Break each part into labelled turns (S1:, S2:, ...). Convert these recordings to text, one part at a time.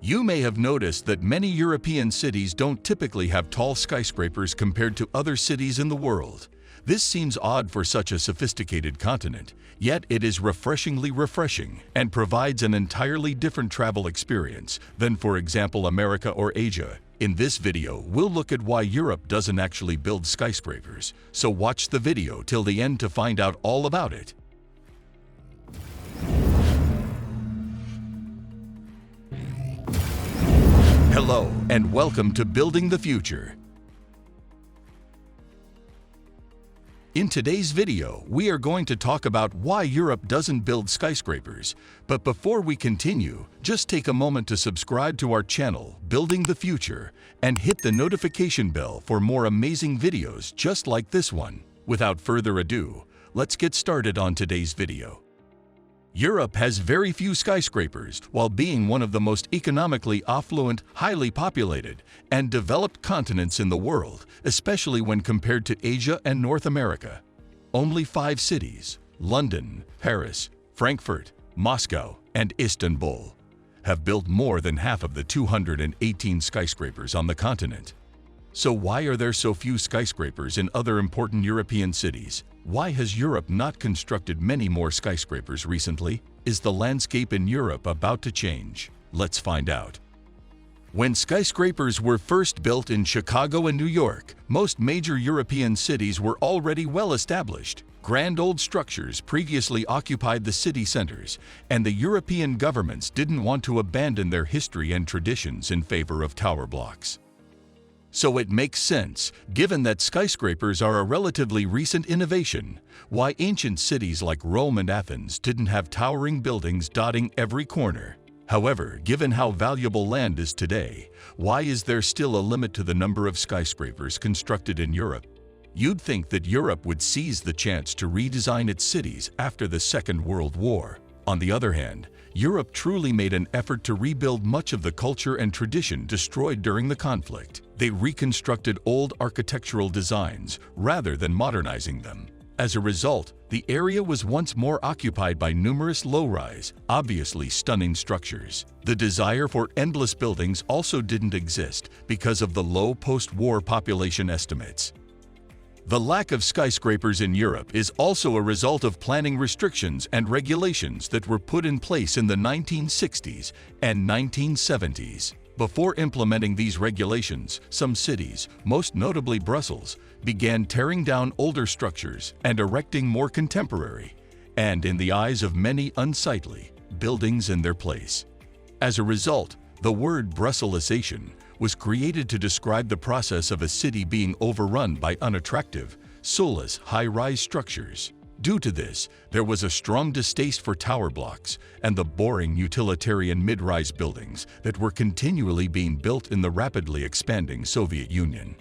S1: You may have noticed that many European cities don't typically have tall skyscrapers compared to other cities in the world. This seems odd for such a sophisticated continent, yet it is refreshingly refreshing and provides an entirely different travel experience than, for example, America or Asia. In this video, we'll look at why Europe doesn't actually build skyscrapers, so watch the video till the end to find out all about it. Hello, and welcome to Building the Future. In today's video, we are going to talk about why Europe doesn't build skyscrapers. But before we continue, just take a moment to subscribe to our channel, Building the Future, and hit the notification bell for more amazing videos just like this one. Without further ado, let's get started on today's video. Europe has very few skyscrapers, while being one of the most economically affluent, highly populated, and developed continents in the world, especially when compared to Asia and North America. Only 5 cities, London, Paris, Frankfurt, Moscow, and Istanbul, have built more than half of the 218 skyscrapers on the continent. So why are there so few skyscrapers in other important European cities? Why has Europe not constructed many more skyscrapers recently? Is the landscape in Europe about to change? Let's find out. When skyscrapers were first built in Chicago and New York, most major European cities were already well established. Grand old structures previously occupied the city centers, and the European governments didn't want to abandon their history and traditions in favor of tower blocks. So it makes sense, given that skyscrapers are a relatively recent innovation, why ancient cities like Rome and Athens didn't have towering buildings dotting every corner. However, given how valuable land is today, why is there still a limit to the number of skyscrapers constructed in Europe? You'd think that Europe would seize the chance to redesign its cities after the Second World War. On the other hand, Europe truly made an effort to rebuild much of the culture and tradition destroyed during the conflict. They reconstructed old architectural designs rather than modernizing them. As a result, the area was once more occupied by numerous low-rise, obviously stunning structures. The desire for endless buildings also didn't exist because of the low post-war population estimates. The lack of skyscrapers in Europe is also a result of planning restrictions and regulations that were put in place in the 1960s and 1970s. Before implementing these regulations, some cities, most notably Brussels, began tearing down older structures and erecting more contemporary, and in the eyes of many unsightly, buildings in their place. As a result, the word Brusselisation was created to describe the process of a city being overrun by unattractive, soulless, high-rise structures. Due to this, there was a strong distaste for tower blocks and the boring utilitarian mid-rise buildings that were continually being built in the rapidly expanding Soviet Union.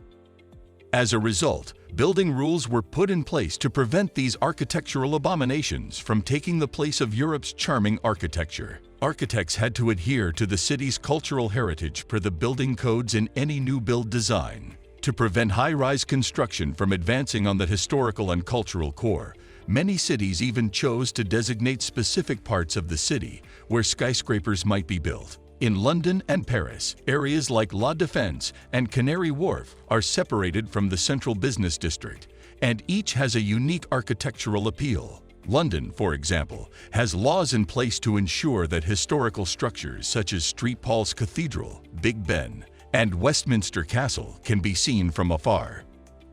S1: As a result, building rules were put in place to prevent these architectural abominations from taking the place of Europe's charming architecture. Architects had to adhere to the city's cultural heritage per the building codes in any new build design. To prevent high-rise construction from advancing on the historical and cultural core, many cities even chose to designate specific parts of the city where skyscrapers might be built. In London and Paris, areas like La Défense and Canary Wharf are separated from the central business district, and each has a unique architectural appeal. London, for example, has laws in place to ensure that historical structures such as St. Paul's Cathedral, Big Ben, and Westminster Castle can be seen from afar.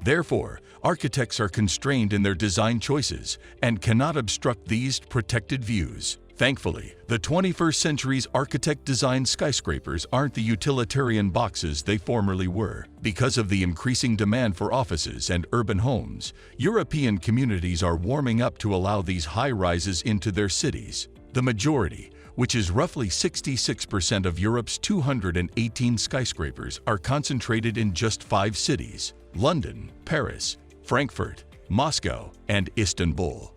S1: Therefore, architects are constrained in their design choices and cannot obstruct these protected views. Thankfully, the 21st century's architect-designed skyscrapers aren't the utilitarian boxes they formerly were. Because of the increasing demand for offices and urban homes, European communities are warming up to allow these high-rises into their cities. The majority, which is roughly 66% of Europe's 218 skyscrapers, are concentrated in just 5 cities: London, Paris, Frankfurt, Moscow, and Istanbul.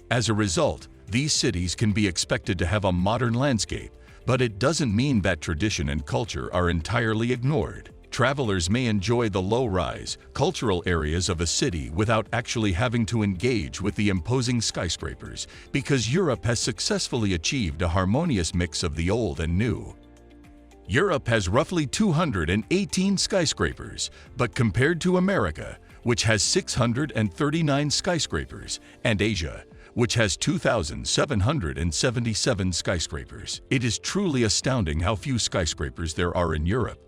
S1: As a result, these cities can be expected to have a modern landscape, but it doesn't mean that tradition and culture are entirely ignored. Travelers may enjoy the low-rise, cultural areas of a city without actually having to engage with the imposing skyscrapers, because Europe has successfully achieved a harmonious mix of the old and new. Europe has roughly 218 skyscrapers, but compared to America, which has 639 skyscrapers, and Asia, which has 2,777 skyscrapers, it is truly astounding how few skyscrapers there are in Europe.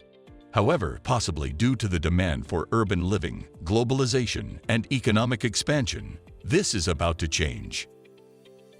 S1: However, possibly due to the demand for urban living, globalization, and economic expansion, this is about to change.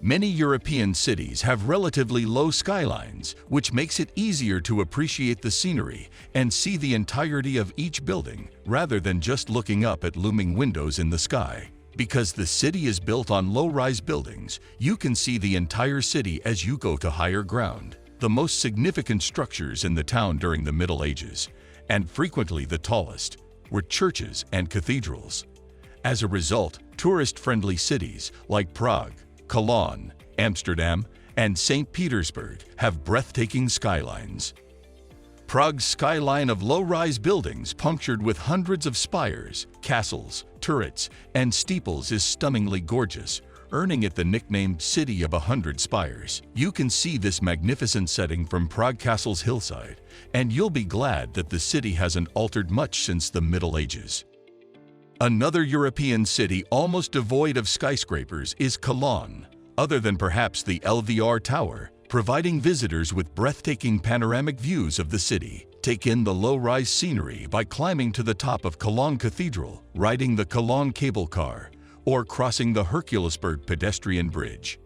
S1: Many European cities have relatively low skylines, which makes it easier to appreciate the scenery and see the entirety of each building rather than just looking up at looming windows in the sky. Because the city is built on low-rise buildings, you can see the entire city as you go to higher ground. The most significant structures in the town during the Middle Ages, and frequently the tallest, were churches and cathedrals. As a result, tourist-friendly cities like Prague, Cologne, Amsterdam, and St. Petersburg have breathtaking skylines. Prague's skyline of low-rise buildings punctured with hundreds of spires, castles, turrets, and steeples is stunningly gorgeous, earning it the nickname City of 100 Spires. You can see this magnificent setting from Prague Castle's hillside, and you'll be glad that the city hasn't altered much since the Middle Ages. Another European city almost devoid of skyscrapers is Cologne, other than perhaps the LVR Tower, providing visitors with breathtaking panoramic views of the city. Take in the low-rise scenery by climbing to the top of Cologne Cathedral, riding the Cologne cable car, or crossing the Herculesberg pedestrian bridge.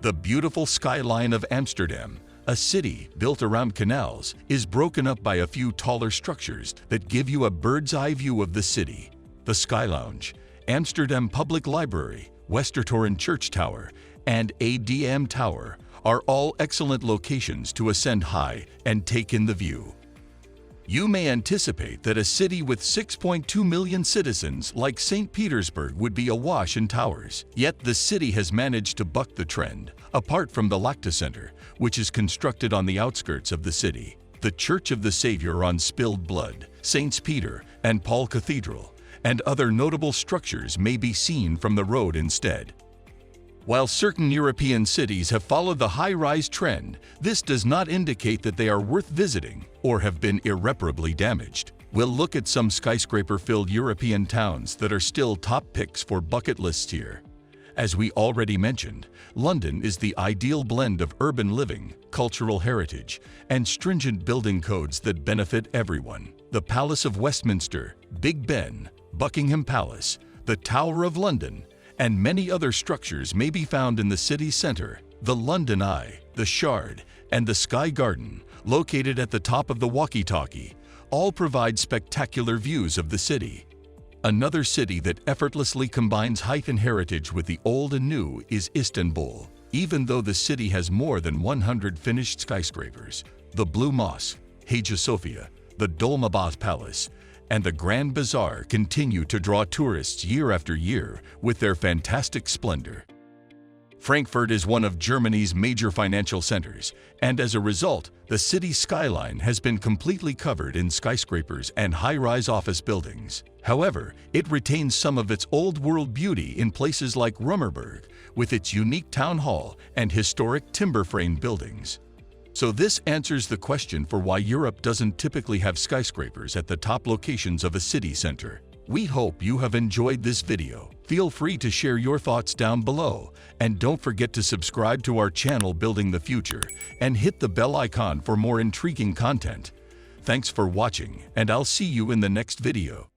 S1: The beautiful skyline of Amsterdam, a city built around canals, is broken up by a few taller structures that give you a bird's-eye view of the city. The Sky Lounge, Amsterdam Public Library, Westertoren Church Tower, and ADM Tower are all excellent locations to ascend high and take in the view. You may anticipate that a city with 6.2 million citizens like St. Petersburg would be awash in towers. Yet the city has managed to buck the trend, apart from the Lacta Center, which is constructed on the outskirts of the city. The Church of the Savior on Spilled Blood, Saints Peter and Paul Cathedral, and other notable structures may be seen from the road instead. While certain European cities have followed the high-rise trend, this does not indicate that they are worth visiting or have been irreparably damaged. We'll look at some skyscraper-filled European towns that are still top picks for bucket lists here. As we already mentioned, London is the ideal blend of urban living, cultural heritage, and stringent building codes that benefit everyone. The Palace of Westminster, Big Ben, Buckingham Palace, the Tower of London, and many other structures may be found in the city centre. The London Eye, the Shard, and the Sky Garden, located at the top of the walkie-talkie, all provide spectacular views of the city. Another city that effortlessly combines height and heritage with the old and new is Istanbul. Even though the city has more than 100 finished skyscrapers, the Blue Mosque, Hagia Sophia, the Dolmabahce Palace, and the Grand Bazaar continue to draw tourists year after year with their fantastic splendor. Frankfurt is one of Germany's major financial centers, and as a result, the city's skyline has been completely covered in skyscrapers and high-rise office buildings. However, it retains some of its old-world beauty in places like Rummerburg, with its unique town hall and historic timber-framed buildings. So this answers the question for why Europe doesn't typically have skyscrapers at the top locations of a city center. We hope you have enjoyed this video. Feel free to share your thoughts down below, and don't forget to subscribe to our channel Building the Future and hit the bell icon for more intriguing content. Thanks for watching, and I'll see you in the next video.